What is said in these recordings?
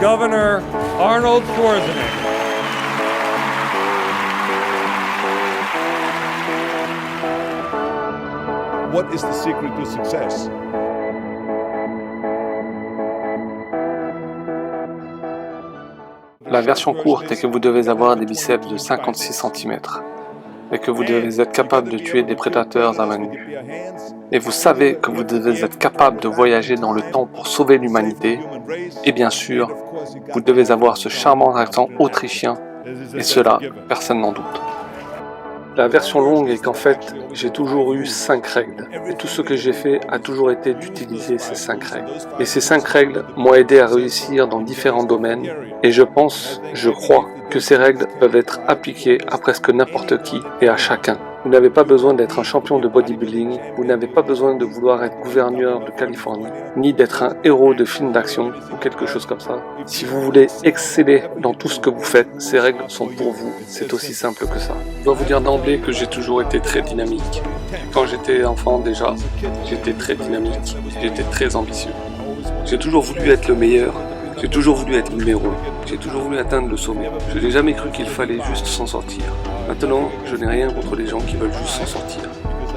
Governor Arnold Schwarzenegger. What is the secret to success? La version courte est que vous devez avoir des biceps de 56 cm et que vous devez être capable de tuer des prédateurs à main nue. Et vous savez que vous devez être capable de voyager dans le temps pour sauver l'humanité. Et bien sûr, vous devez avoir ce charmant accent autrichien, et cela, personne n'en doute. La version longue est qu'en fait, j'ai toujours eu 5 règles. Et tout ce que j'ai fait a toujours été d'utiliser ces 5 règles. Et ces 5 règles m'ont aidé à réussir dans différents domaines. Et je crois que ces règles peuvent être appliquées à presque n'importe qui et à chacun. Vous n'avez pas besoin d'être un champion de bodybuilding, vous n'avez pas besoin de vouloir être gouverneur de Californie, ni d'être un héros de film d'action ou quelque chose comme ça. Si vous voulez exceller dans tout ce que vous faites, ces règles sont pour vous, c'est aussi simple que ça. Je dois vous dire d'emblée que j'ai toujours été très dynamique. Quand j'étais enfant déjà, j'étais très dynamique, j'étais très ambitieux. J'ai toujours voulu être le meilleur, j'ai toujours voulu être numéro 1, j'ai toujours voulu atteindre le sommet. Je n'ai jamais cru qu'il fallait juste s'en sortir. Maintenant, je n'ai rien contre les gens qui veulent juste s'en sortir.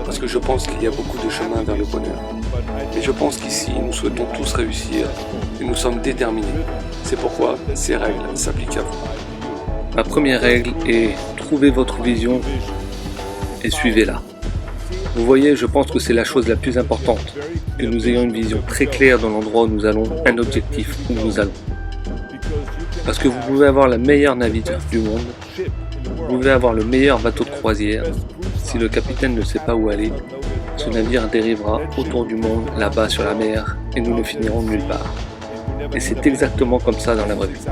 Parce que je pense qu'il y a beaucoup de chemin vers le bonheur. Et je pense qu'ici, nous souhaitons tous réussir et nous sommes déterminés. C'est pourquoi ces règles s'appliquent à vous. La première règle est trouver votre vision et suivez-la. Vous voyez, je pense que c'est la chose la plus importante, que nous ayons une vision très claire dans l'endroit où nous allons, un objectif où nous allons. Parce que vous pouvez avoir la meilleure navire du monde, vous pouvez avoir le meilleur bateau de croisière, si le capitaine ne sait pas où aller, ce navire dérivera autour du monde, là-bas sur la mer, et nous ne finirons nulle part. Et c'est exactement comme ça dans la vraie vie.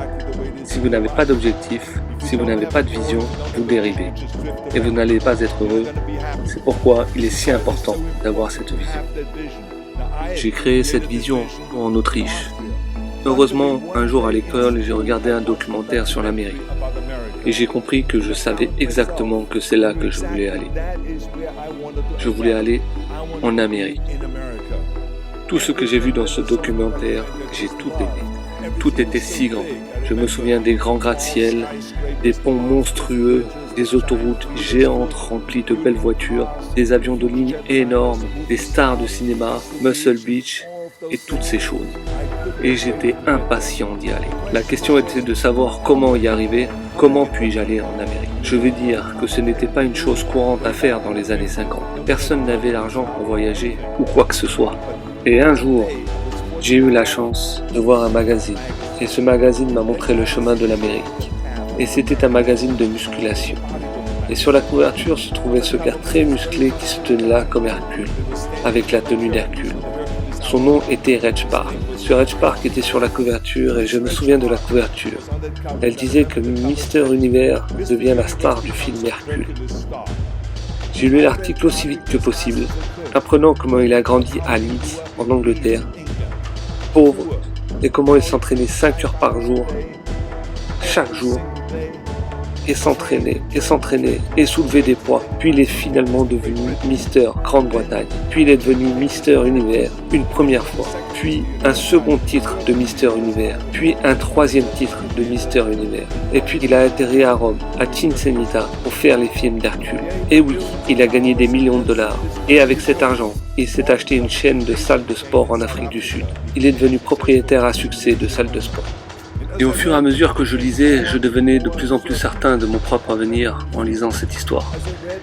Si vous n'avez pas d'objectif, si vous n'avez pas de vision, vous dérivez. Et vous n'allez pas être heureux. C'est pourquoi il est si important d'avoir cette vision. J'ai créé cette vision en Autriche. Heureusement, un jour à l'école, j'ai regardé un documentaire sur l'Amérique. Et j'ai compris que je savais exactement que c'est là que je voulais aller. Je voulais aller en Amérique. Tout ce que j'ai vu dans ce documentaire, j'ai tout aimé. Tout était si grand. Je me souviens des grands gratte-ciel, des ponts monstrueux, des autoroutes géantes remplies de belles voitures, des avions de ligne énormes, des stars de cinéma, Muscle Beach et toutes ces choses. Et j'étais impatient d'y aller. La question était de savoir comment y arriver, comment puis-je aller en Amérique. Je veux dire que ce n'était pas une chose courante à faire dans les années 50. Personne n'avait l'argent pour voyager ou quoi que ce soit. Et un jour, j'ai eu la chance de voir un magazine. Et ce magazine m'a montré le chemin de l'Amérique. Et c'était un magazine de musculation. Et sur la couverture se trouvait ce gars très musclé qui se tenait là comme Hercule, avec la tenue d'Hercule. Son nom était Reg Park. Ce Reg Park était sur la couverture et je me souviens de la couverture. Elle disait que Mister Univers devient la star du film Hercule. J'ai lu l'article aussi vite que possible, apprenant comment il a grandi à Leeds, en Angleterre, pauvre, et comment il s'entraînait 5 heures par jour, chaque jour, et s'entraîner, et soulever des poids. Puis il est finalement devenu Mister Grande-Bretagne. Puis il est devenu Mister Univers une première fois. Puis un second titre de Mister Univers. Puis un troisième titre de Mister Univers. Et puis il a atterri à Rome, à Cinecittà, pour faire les films d'Hercule. Et oui, il a gagné des millions de dollars. Et avec cet argent, il s'est acheté une chaîne de salles de sport en Afrique du Sud. Il est devenu propriétaire à succès de salles de sport. Et au fur et à mesure que je lisais, je devenais de plus en plus certain de mon propre avenir en lisant cette histoire.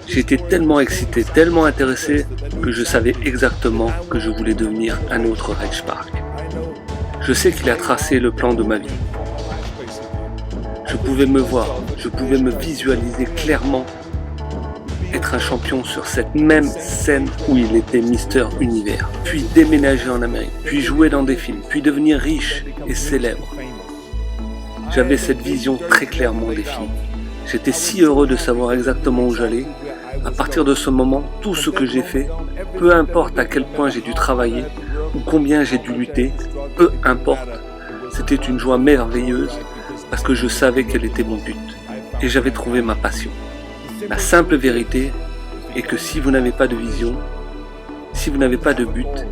J'étais tellement excité, tellement intéressé, que je savais exactement que je voulais devenir un autre Reg Park. Je sais qu'il a tracé le plan de ma vie. Je pouvais me voir, je pouvais me visualiser clairement être un champion sur cette même scène où il était Mister Univers, puis déménager en Amérique, puis jouer dans des films, puis devenir riche et célèbre. J'avais cette vision très clairement définie. J'étais si heureux de savoir exactement où j'allais. À partir de ce moment, tout ce que j'ai fait, peu importe à quel point j'ai dû travailler ou combien j'ai dû lutter, peu importe, c'était une joie merveilleuse parce que je savais quel était mon but et j'avais trouvé ma passion. La simple vérité est que si vous n'avez pas de vision, si vous n'avez pas de but,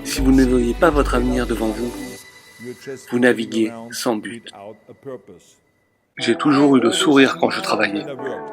si vous ne voyez pas votre avenir devant vous, Vous naviguez sans but. J'ai toujours eu le sourire quand je travaillais.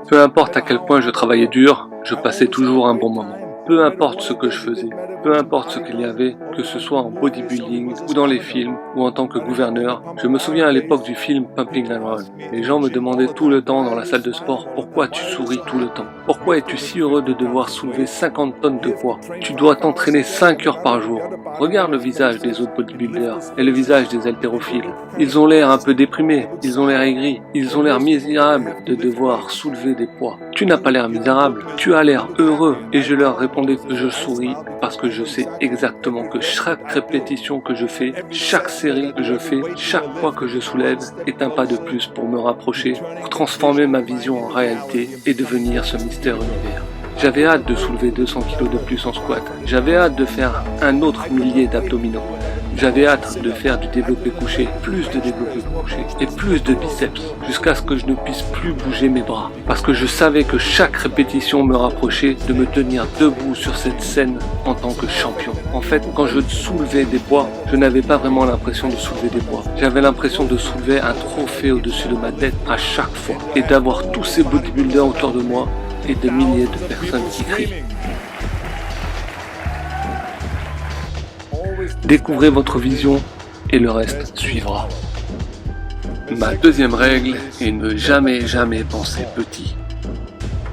Peu importe à quel point je travaillais dur, je passais toujours un bon moment. Peu importe ce que je faisais, peu importe ce qu'il y avait, que ce soit en bodybuilding ou dans les films ou en tant que gouverneur. Je me souviens à l'époque du film Pumping and Run. Les gens me demandaient tout le temps dans la salle de sport pourquoi tu souris tout le temps. Pourquoi es-tu si heureux de devoir soulever 50 tonnes de poids? Tu dois t'entraîner 5 heures par jour. Regarde le visage des autres bodybuilders et le visage des haltérophiles. Ils ont l'air un peu déprimés, ils ont l'air aigris, ils ont l'air misérables de devoir soulever des poids. Tu n'as pas l'air misérable, tu as l'air heureux. Et je leur répondais que je souris parce que je sais exactement que chaque répétition que je fais, chaque série que je fais, chaque poids que je soulève est un pas de plus pour me rapprocher, pour transformer ma vision en réalité et devenir ce mystère univers. J'avais hâte de soulever 200 kg de plus en squat. J'avais hâte de faire un autre millier d'abdominaux. J'avais hâte de faire du développé couché, plus de développé couché et plus de biceps, jusqu'à ce que je ne puisse plus bouger mes bras. Parce que je savais que chaque répétition me rapprochait de me tenir debout sur cette scène en tant que champion. En fait, quand je soulevais des poids, je n'avais pas vraiment l'impression de soulever des poids. J'avais l'impression de soulever un trophée au-dessus de ma tête à chaque fois. Et d'avoir tous ces bodybuilders autour de moi et de milliers de personnes qui crient. Découvrez votre vision et le reste suivra. Ma deuxième règle est ne jamais penser petit.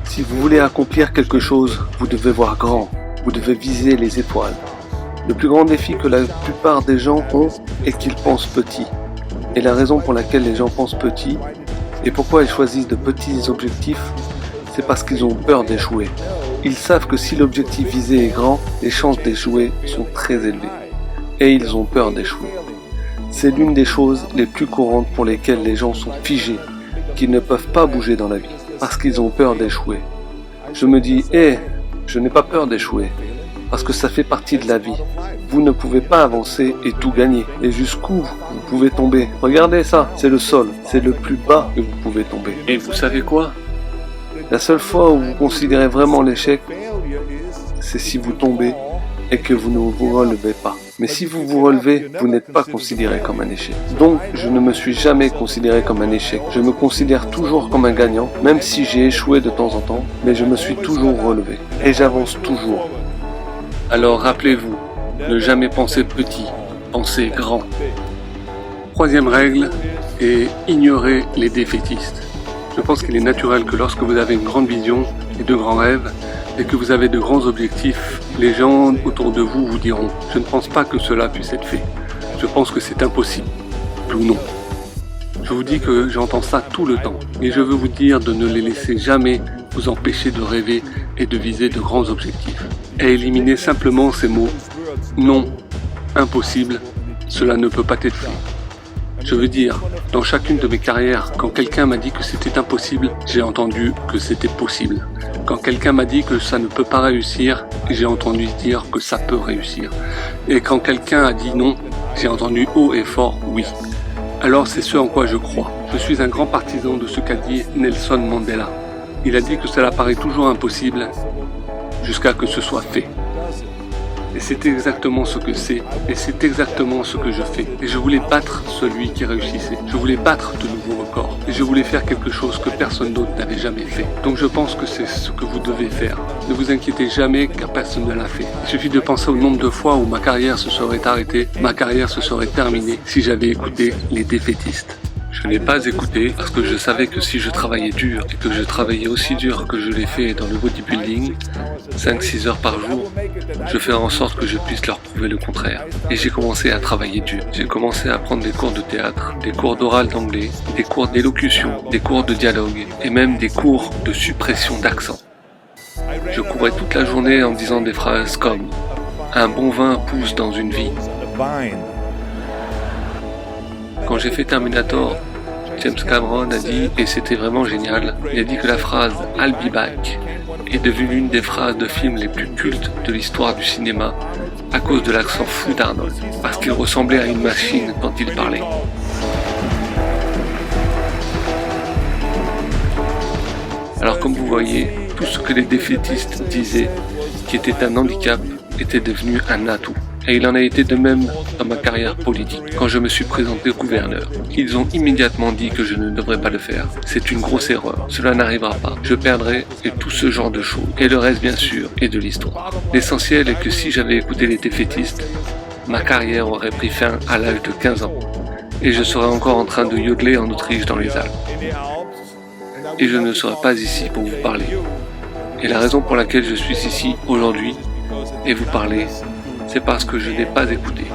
Si vous voulez accomplir quelque chose, vous devez voir grand, vous devez viser les étoiles. Le plus grand défi que la plupart des gens ont est qu'ils pensent petit. Et la raison pour laquelle les gens pensent petit et pourquoi ils choisissent de petits objectifs, c'est parce qu'ils ont peur d'échouer. Ils savent que si l'objectif visé est grand, les chances d'échouer sont très élevées. Et ils ont peur d'échouer. C'est l'une des choses les plus courantes pour lesquelles les gens sont figés, qu'ils ne peuvent pas bouger dans la vie, parce qu'ils ont peur d'échouer. Je me dis, je n'ai pas peur d'échouer, parce que ça fait partie de la vie. Vous ne pouvez pas avancer et tout gagner. Et jusqu'où vous pouvez tomber? Regardez ça, c'est le sol, c'est le plus bas que vous pouvez tomber. Et vous savez quoi? La seule fois où vous considérez vraiment l'échec, c'est si vous tombez et que vous ne vous relevez pas. Mais si vous vous relevez, vous n'êtes pas considéré comme un échec. Donc, je ne me suis jamais considéré comme un échec. Je me considère toujours comme un gagnant, même si j'ai échoué de temps en temps, mais je me suis toujours relevé. Et j'avance toujours. Alors rappelez-vous, ne jamais penser petit, pensez grand. Troisième règle est ignorer les défaitistes. Je pense qu'il est naturel que lorsque vous avez une grande vision et de grands rêves, et que vous avez de grands objectifs, les gens autour de vous vous diront « Je ne pense pas que cela puisse être fait. Je pense que c'est impossible. » Ou non. Je vous dis que j'entends ça tout le temps. Et je veux vous dire de ne les laisser jamais vous empêcher de rêver et de viser de grands objectifs. Et éliminez simplement ces mots « Non, impossible, cela ne peut pas être fait. » Je veux dire, dans chacune de mes carrières, quand quelqu'un m'a dit que c'était impossible, j'ai entendu que c'était possible. Quand quelqu'un m'a dit que ça ne peut pas réussir, j'ai entendu dire que ça peut réussir. Et quand quelqu'un a dit non, j'ai entendu haut et fort oui. Alors c'est ce en quoi je crois. Je suis un grand partisan de ce qu'a dit Nelson Mandela. Il a dit que cela paraît toujours impossible jusqu'à que ce soit fait. Et c'est exactement ce que c'est, et c'est exactement ce que je fais. Et je voulais battre celui qui réussissait. Je voulais battre de nouveaux records. Et je voulais faire quelque chose que personne d'autre n'avait jamais fait. Donc je pense que c'est ce que vous devez faire. Ne vous inquiétez jamais car personne ne l'a fait. Il suffit de penser au nombre de fois où ma carrière se serait arrêtée, ma carrière se serait terminée si j'avais écouté les défaitistes. Je n'ai pas écouté parce que je savais que si je travaillais dur et que je travaillais aussi dur que je l'ai fait dans le bodybuilding, 5-6 heures par jour, je ferais en sorte que je puisse leur prouver le contraire. Et j'ai commencé à travailler dur. J'ai commencé à prendre des cours de théâtre, des cours d'oral d'anglais, des cours d'élocution, des cours de dialogue et même des cours de suppression d'accent. Je courais toute la journée en disant des phrases comme « Un bon vin pousse dans une vie ». Quand j'ai fait Terminator, James Cameron a dit, et c'était vraiment génial, il a dit que la phrase « I'll be back » est devenue l'une des phrases de films les plus cultes de l'histoire du cinéma à cause de l'accent fou d'Arnold, parce qu'il ressemblait à une machine quand il parlait. Alors comme vous voyez, tout ce que les défaitistes disaient qui était un handicap était devenu un atout. Et il en a été de même dans ma carrière politique, quand je me suis présenté gouverneur. Ils ont immédiatement dit que je ne devrais pas le faire. C'est une grosse erreur, cela n'arrivera pas. Je perdrai et tout ce genre de choses. Et le reste, bien sûr, est de l'histoire. L'essentiel est que si j'avais écouté les défaitistes, ma carrière aurait pris fin à l'âge de 15 ans. Et je serais encore en train de yodeler en Autriche dans les Alpes. Et je ne serais pas ici pour vous parler. Et la raison pour laquelle je suis ici aujourd'hui et vous parler, c'est parce que je n'ai pas écouté.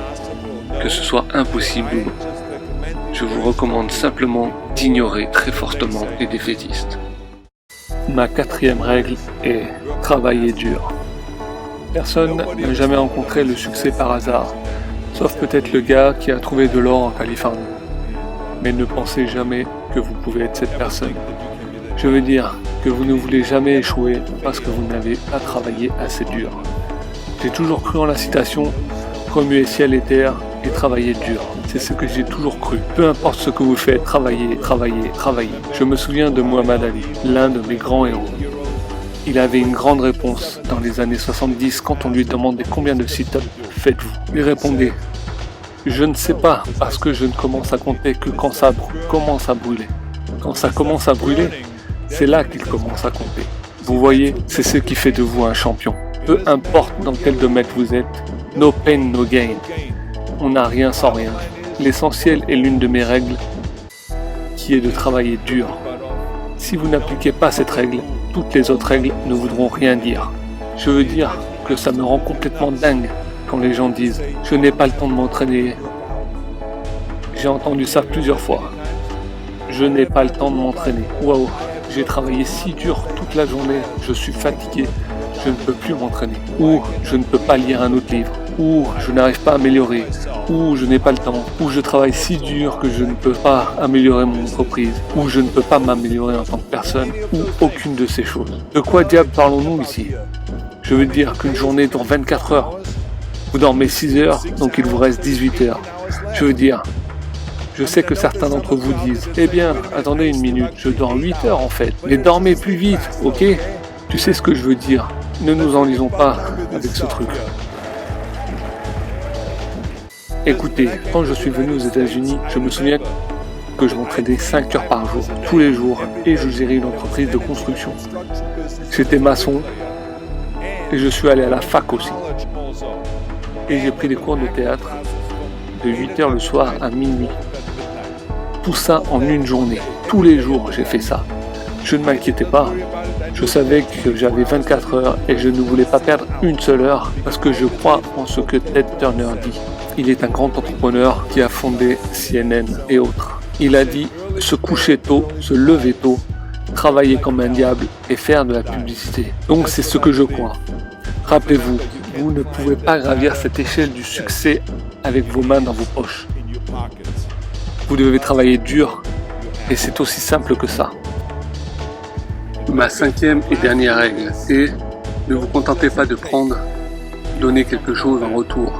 Que ce soit impossible ou non. Je vous recommande simplement d'ignorer très fortement les défaitistes. Ma 4e règle est travailler dur. Personne n'a jamais rencontré le succès par hasard, sauf peut-être le gars qui a trouvé de l'or en Californie. Mais ne pensez jamais que vous pouvez être cette personne. Je veux dire que vous ne voulez jamais échouer parce que vous n'avez pas travaillé assez dur. J'ai toujours cru en la citation « Remuez ciel et terre et travaillez dur ». C'est ce que j'ai toujours cru. Peu importe ce que vous faites, travaillez, travaillez, travaillez. Je me souviens de Muhammad Ali, l'un de mes grands héros. Il avait une grande réponse dans les années 70 quand on lui demandait combien de sit-ups faites-vous. Il répondait « Je ne sais pas parce que je ne commence à compter que quand ça commence à brûler. Quand ça commence à brûler, c'est là qu'il commence à compter. Vous voyez, c'est ce qui fait de vous un champion. Peu importe dans quel domaine vous êtes, no pain, no gain. On n'a rien sans rien. L'essentiel est l'une de mes règles, qui est de travailler dur. Si vous n'appliquez pas cette règle, toutes les autres règles ne voudront rien dire. Je veux dire que ça me rend complètement dingue quand les gens disent « Je n'ai pas le temps de m'entraîner ». J'ai entendu ça plusieurs fois. Je n'ai pas le temps de m'entraîner. Waouh, j'ai travaillé si dur toute la journée, je suis fatigué, je ne peux plus m'entraîner. Ou je ne peux pas lire un autre livre. Ou je n'arrive pas à améliorer. Ou je n'ai pas le temps. Ou je travaille si dur que je ne peux pas améliorer mon entreprise. Ou je ne peux pas m'améliorer en tant que personne. Ou aucune de ces choses. De quoi diable parlons-nous ici? Je veux dire qu'une journée dure 24 heures. Vous dormez 6 heures, donc il vous reste 18 heures. Je veux dire, je sais que certains d'entre vous disent « Eh bien, attendez une minute, je dors 8 heures en fait. Mais dormez plus vite, ok ?» Tu sais ce que je veux dire. Ne nous enlisons pas avec ce truc. Écoutez, quand je suis venu aux États-Unis, je me souviens que je m'entraînais 5 heures par jour, tous les jours, et je gérais une entreprise de construction. J'étais maçon, et je suis allé à la fac aussi. Et j'ai pris des cours de théâtre de 8 heures le soir à minuit. Tout ça en une journée. Tous les jours, j'ai fait ça. Je ne m'inquiétais pas. Je savais que j'avais 24 heures et je ne voulais pas perdre une seule heure parce que je crois en ce que Ted Turner dit. Il est un grand entrepreneur qui a fondé CNN et autres. Il a dit se coucher tôt, se lever tôt, travailler comme un diable et faire de la publicité. Donc c'est ce que je crois. Rappelez-vous, vous ne pouvez pas gravir cette échelle du succès avec vos mains dans vos poches. Vous devez travailler dur et c'est aussi simple que ça. Ma 5e et dernière règle est ne vous contentez pas de prendre, donnez quelque chose en retour.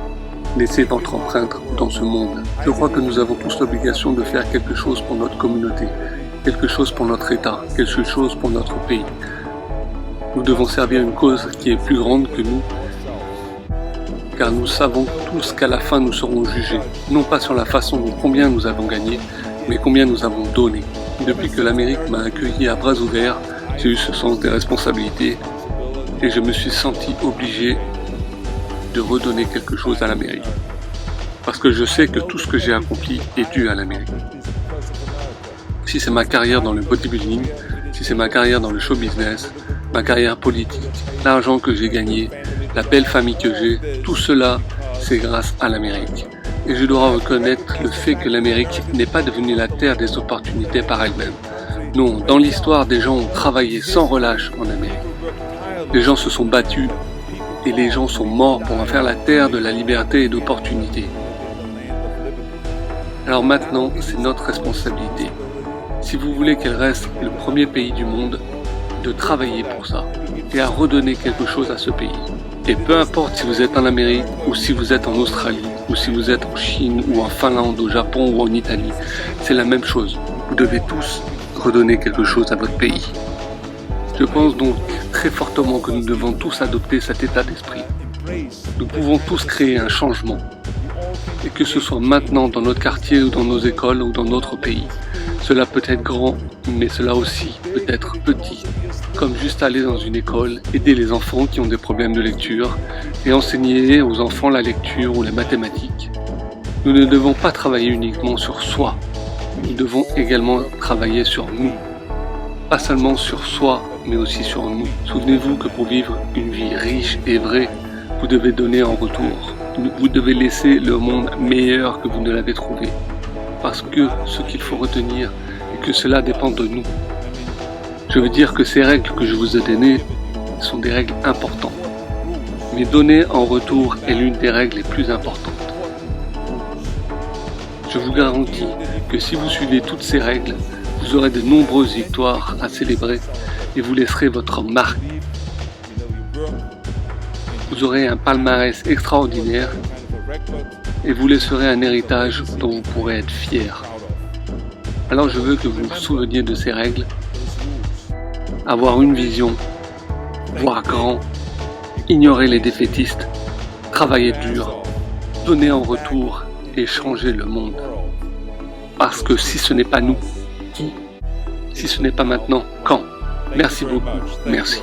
Laissez votre empreinte dans ce monde. Je crois que nous avons tous l'obligation de faire quelque chose pour notre communauté, quelque chose pour notre État, quelque chose pour notre pays. Nous devons servir une cause qui est plus grande que nous, car nous savons tous qu'à la fin nous serons jugés, non pas sur la façon dont combien nous avons gagné, mais combien nous avons donné. Depuis que l'Amérique m'a accueilli à bras ouverts, j'ai eu ce sens des responsabilités et je me suis senti obligé de redonner quelque chose à l'Amérique. Parce que je sais que tout ce que j'ai accompli est dû à l'Amérique. Si c'est ma carrière dans le bodybuilding, si c'est ma carrière dans le show business, ma carrière politique, l'argent que j'ai gagné, la belle famille que j'ai, tout cela, c'est grâce à l'Amérique. Et je dois reconnaître le fait que l'Amérique n'est pas devenue la terre des opportunités par elle-même. Non, dans l'histoire, des gens ont travaillé sans relâche en Amérique. Les gens se sont battus et les gens sont morts pour en faire la terre de la liberté et d'opportunité. Alors maintenant, c'est notre responsabilité. Si vous voulez qu'elle reste le premier pays du monde, de travailler pour ça et à redonner quelque chose à ce pays. Et peu importe si vous êtes en Amérique ou si vous êtes en Australie ou si vous êtes en Chine ou en Finlande, au Japon ou en Italie, c'est la même chose. Vous devez tous redonner quelque chose à votre pays. Je pense donc très fortement que nous devons tous adopter cet état d'esprit. Nous pouvons tous créer un changement. Et que ce soit maintenant dans notre quartier ou dans nos écoles ou dans notre pays. Cela peut être grand, mais cela aussi peut être petit. Comme juste aller dans une école, aider les enfants qui ont des problèmes de lecture et enseigner aux enfants la lecture ou les mathématiques. Nous ne devons pas travailler uniquement sur soi. Nous devons également travailler sur nous. Pas seulement sur soi, mais aussi sur nous. Souvenez-vous que pour vivre une vie riche et vraie, vous devez donner en retour. Vous devez laisser le monde meilleur que vous ne l'avez trouvé. Parce que ce qu'il faut retenir est que cela dépend de nous. Je veux dire que ces règles que je vous ai données sont des règles importantes. Mais donner en retour est l'une des règles les plus importantes. Je vous garantis que si vous suivez toutes ces règles, vous aurez de nombreuses victoires à célébrer et vous laisserez votre marque. Vous aurez un palmarès extraordinaire et vous laisserez un héritage dont vous pourrez être fier. Alors je veux que vous vous souveniez de ces règles, avoir une vision, voir grand, ignorer les défaitistes, travailler dur, donner en retour et changer le monde. Parce que si ce n'est pas nous, qui? Si ce n'est pas maintenant, quand? Merci beaucoup, merci.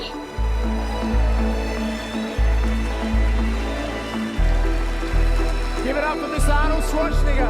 Give it up for Miss Arnold Schwarzenegger.